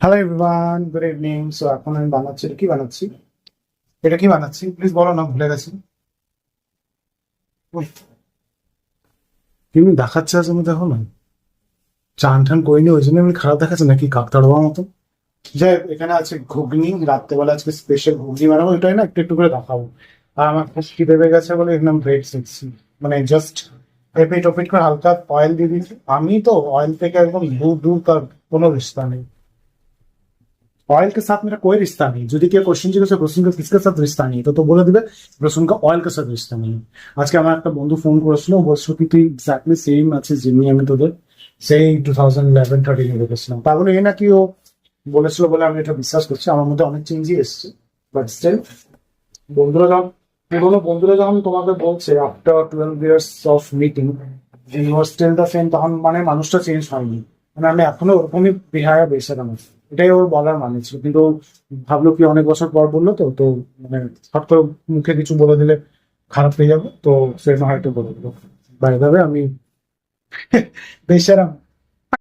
Hello everyone, good evening. So এখন আমি বানাচ্ছি, এটা কি বানাচ্ছি প্লিজ বলো না, ভুলে গেছি। উফ, কেমনি দেখাচ্ছে আজ আমি, দেখো না, চান টান করিনি, ওই জন্য আমি খারাপ দেখাচ্ছে নাকি কাকতাড়োয়া মতো। যাই হোক, এখানে আছে ঘুগনি, রাত্রেবেলা আজকে স্পেশাল ঘুগনি বানাবো, এটাই না একটু একটু করে দেখাবো। আর আমার খুব খিদে পেয়ে গেছে বলে এখানে ব্রেড শিখছি, মানে জাস্ট এপিট ওপিট করে হালকা অয়েল দিয়ে দিয়েছি। আমি তো অয়েল থেকে একদম দূর দূর, তার কোনো रिश्ता নেই। ऑयल के साथ मेरा कोई रिश्ता नहीं। যদি কেউ কোশ্চেন জিজ্ঞেস করে রসুন का किसके साथ रिश्ता नहीं है, তো বলে দিবে রসুন का ऑयल के साथ रिश्ता नहीं है। আজকে আমার একটা বন্ধু ফোন করেছিল, ও বলছিল কি তুই এক্স্যাক্টলি সেম আছে যিনি আমি তোদের সেই 2011-13 দেখেছিলাম। তার বলে এই নাকি ও বলেছিল বলে আমি এটা বিশ্বাস করছি। আমার মধ্যে অনেক চেঞ্জই এসছে, বাট স্টিল বন্ধুরা যখন পুরোনো বন্ধুরা যখন তোমাকে বলছে after 12 years of meeting you are still the same, তখন মানে মানুষটা চেঞ্জ হয়নি। মানে আমি এখনো ওরকমই বিহেভিয়ার বেসে আমার, এটাই ওর বলার মানে ছিল। কিন্তু ও ভাবলো কি অনেক বছর পর বললো, তো তো মানে হট করে মুখে কিছু বলে দিলে খারাপ হয়ে যাবে, তো সে হয়তো বলে দিল। বাইরে আমি বেচারাম